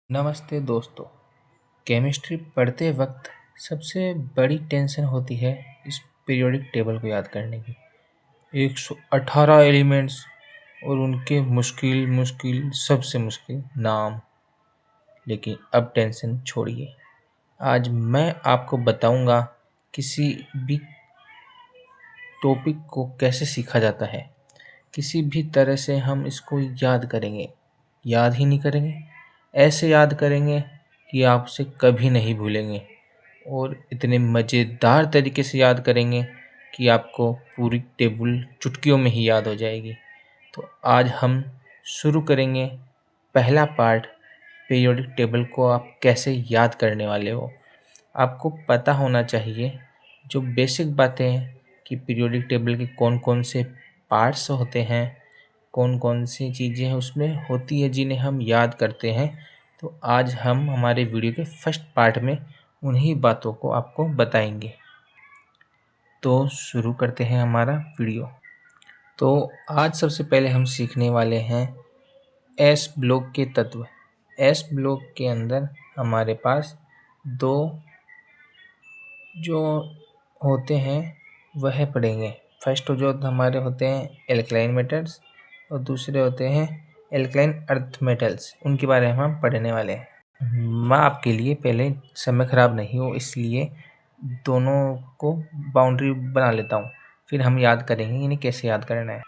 नमस्ते दोस्तों। केमिस्ट्री पढ़ते वक्त सबसे बड़ी टेंशन होती है इस पीरियोडिक टेबल को याद करने की। 118 एलिमेंट्स और उनके मुश्किल मुश्किल सबसे मुश्किल नाम। लेकिन अब टेंशन छोड़िए, आज मैं आपको बताऊंगा किसी भी टॉपिक को कैसे सीखा जाता है। किसी भी तरह से हम इसको याद करेंगे, याद ही नहीं करेंगे, ऐसे याद करेंगे कि आप उसे कभी नहीं भूलेंगे और इतने मज़ेदार तरीके से याद करेंगे कि आपको पूरी टेबल चुटकियों में ही याद हो जाएगी। तो आज हम शुरू करेंगे पहला पार्ट, पीरियोडिक टेबल को आप कैसे याद करने वाले हो। आपको पता होना चाहिए जो बेसिक बातें हैं कि पीरियोडिक टेबल के कौन कौन से पार्ट्स होते हैं, कौन कौन सी चीज़ें हैं उसमें होती है जिन्हें हम याद करते हैं। तो आज हम हमारे वीडियो के फर्स्ट पार्ट में उन्हीं बातों को आपको बताएंगे। तो शुरू करते हैं हमारा वीडियो। तो आज सबसे पहले हम सीखने वाले हैं एस ब्लॉक के तत्व। एस ब्लॉक के अंदर हमारे पास दो जो होते हैं वह पढ़ेंगे। फर्स्ट जो हमारे होते हैं एल्कलाइन मेटल्स और दूसरे होते हैं एल्कलाइन अर्थ मेटल्स, उनके बारे में हम पढ़ने वाले हैं। मैं आपके लिए पहले समय ख़राब नहीं हो इसलिए दोनों को बाउंड्री बना लेता हूँ, फिर हम याद करेंगे इन्हें कैसे याद करना है।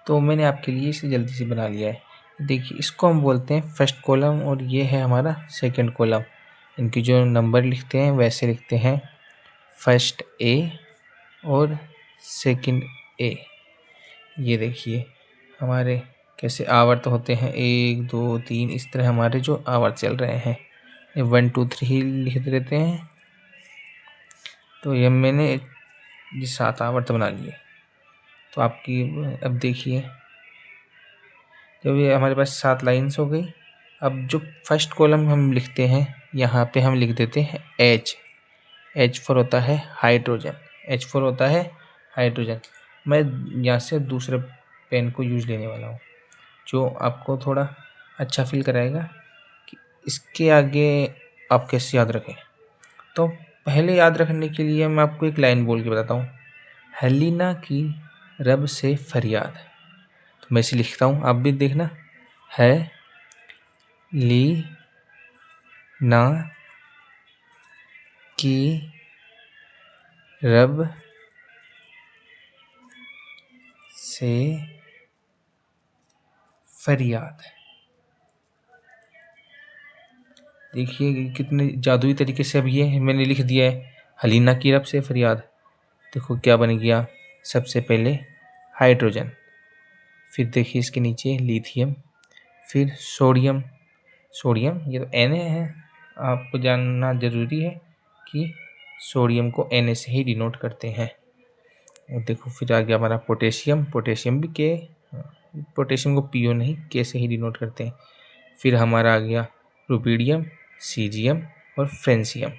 तो मैंने आपके लिए इसे जल्दी से बना लिया है। देखिए, इसको हम बोलते हैं फर्स्ट कॉलम और ये है हमारा सेकंड कॉलम। इनकी जो नंबर लिखते हैं वैसे लिखते हैं, फर्स्ट ए और सेकंड ए। ये देखिए हमारे कैसे आवर्त होते हैं, 1 2 3, इस तरह हमारे जो आवर्त चल रहे हैं। ये 1 2 3 लिख देते हैं। तो ये मैंने ये 7 आवर्त बना लिए। तो आपकी अब देखिए, जब ये हमारे पास 7 लाइन्स हो गई, अब जो फर्स्ट कॉलम हम लिखते हैं यहाँ पे हम लिख देते हैं एच। एच फॉर होता है हाइड्रोजन। एच फॉर होता है हाइड्रोजन। मैं यहाँ से दूसरे पेन को यूज लेने वाला हूँ जो आपको थोड़ा अच्छा फील कराएगा कि इसके आगे आप कैसे याद रखें। तो पहले याद रखने के लिए मैं आपको एक लाइन बोल के बताता हूँ, हेलिना की रब से फरियाद। तो मैं इसे लिखता हूँ, आप भी देखना, है ली ना की रब से फरियाद। देखिए कितने जादुई तरीके से अब ये मैंने लिख दिया है, हलीना की रब से फरियाद। देखो क्या बन गया, सबसे पहले हाइड्रोजन, फिर देखिए इसके नीचे लिथियम, फिर सोडियम। सोडियम ये तो Na है, आपको जानना ज़रूरी है कि सोडियम को Na से ही डिनोट करते हैं। और देखो फिर आ गया हमारा पोटेशियम। पोटेशियम भी के, पोटेशियम को पीओ नहीं के से ही डिनोट करते हैं। फिर हमारा आ गया रुबीडियम, सीजियम और फ्रेंसियम।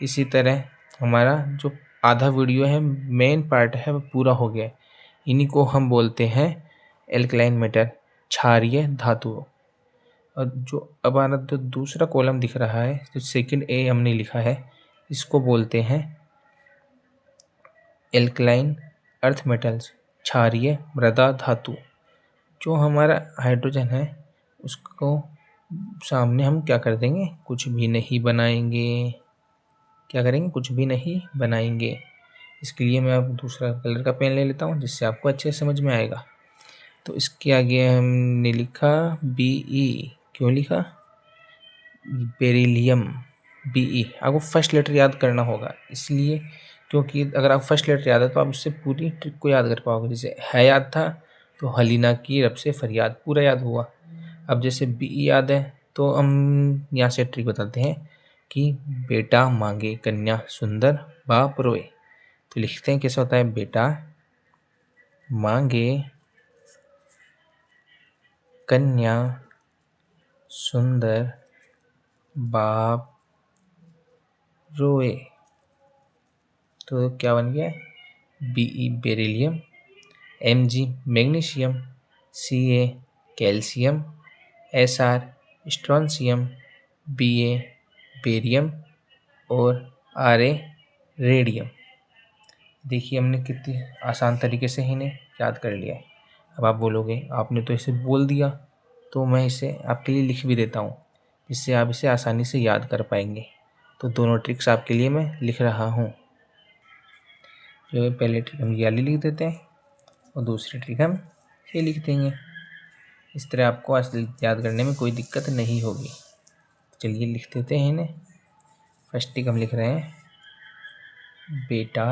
इसी तरह हमारा जो आधा वीडियो है, मेन पार्ट है, वो पूरा हो गया। इन्हीं को हम बोलते हैं एल्कलाइन मेटल, क्षारीय धातुओं। और जो अब हमारा जो दूसरा कॉलम दिख रहा है, जो सेकंड ए हमने लिखा है, इसको बोलते हैं एल्कलाइन अर्थ मेटल्स, क्षारीय मृदा धातु। जो हमारा हाइड्रोजन है उसको सामने हम क्या कर देंगे, कुछ भी नहीं बनाएंगे। क्या करेंगे, कुछ भी नहीं बनाएंगे। इसके लिए मैं अब दूसरा कलर का पेन ले लेता हूँ जिससे आपको अच्छे से समझ में आएगा। तो इसके आगे हमने लिखा Be। क्यों लिखा बेरिलियम, Be। आपको फर्स्ट लेटर याद करना होगा इसलिए, क्योंकि अगर आप फर्स्ट लेटर याद है तो आप उससे पूरी ट्रिक को याद कर पाओगे। जैसे है याद था तो हलीना की रब से फरियाद पूरा याद हुआ। अब जैसे Be याद है तो हम यहाँ से ट्रिक बताते हैं कि बेटा मांगे कन्या सुंदर बाप रोए। तो लिखते हैं कैसे होता है, बेटा मांगे कन्या सुंदर बाप रोए। तो क्या बन गया, Be beryllium, Mg magnesium, Ca calcium, Sr strontium, Ba barium और Ra रेडियम। देखिए हमने कितनी आसान तरीके से इन्हें याद कर लिया है। अब आप बोलोगे आपने तो इसे बोल दिया, तो मैं इसे आपके लिए लिख भी देता हूँ, जिससे आप इसे आसानी से याद कर पाएंगे। तो दोनों ट्रिक्स आपके लिए मैं लिख रहा हूँ। जो है पहले ट्रिक हम ये वाली लिख देते हैं और दूसरी ट्रिक हम ये लिख देंगे। इस तरह आपको याद करने में कोई दिक्कत नहीं होगी। चलिए लिख देते हैं इन्हें। फर्स्ट ट्रिक हम लिख रहे हैं, बेटा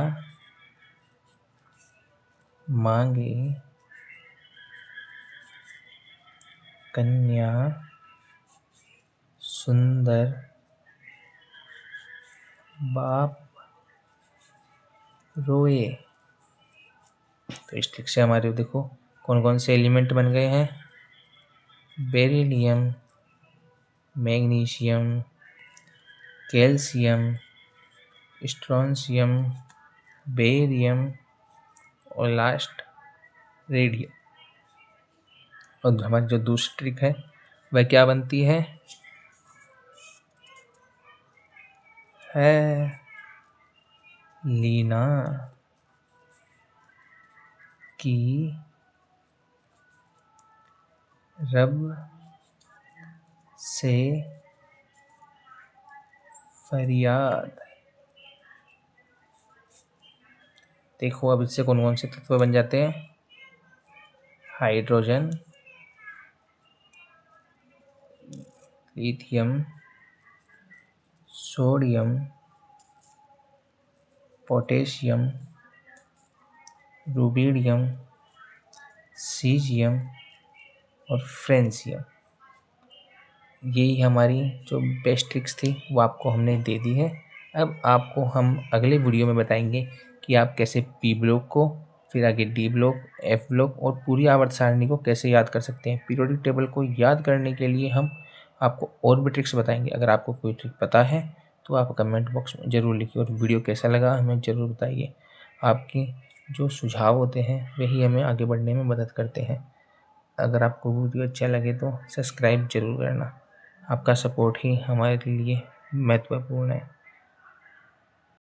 मांगे कन्या सुंदर बाप रोए। तो इस ट्रिक से हमारे देखो कौन कौन से एलिमेंट बन गए हैं, beryllium, magnesium, calcium, strontium, barium और लास्ट रेडियम। और हमारी जो दूसरी ट्रिक है वह क्या बनती है लीना की रब से फरियाद। देखो अब इससे कौन कौन से तत्व बन जाते हैं, hydrogen, lithium, sodium, potassium, rubidium, caesium और फ्रेंशियम। यही हमारी जो बेस्ट ट्रिक्स थी वो आपको हमने दे दी है। अब आपको हम अगले वीडियो में बताएंगे कि आप कैसे पी ब्लॉक को, फिर आगे डी ब्लॉक, एफ ब्लॉक और पूरी आवर्त सारणी को कैसे याद कर सकते हैं। पीरियोडिक टेबल को याद करने के लिए हम आपको और भी ट्रिक्स बताएंगे। अगर आपको कोई ट्रिक पता है तो आप कमेंट बॉक्स में ज़रूर लिखिए, और वीडियो कैसा लगा हमें ज़रूर बताइए। आपके जो सुझाव होते हैं वही हमें आगे बढ़ने में मदद करते हैं। अगर आपको वीडियो अच्छा लगे तो सब्सक्राइब जरूर करना। आपका सपोर्ट ही हमारे लिए महत्वपूर्ण है।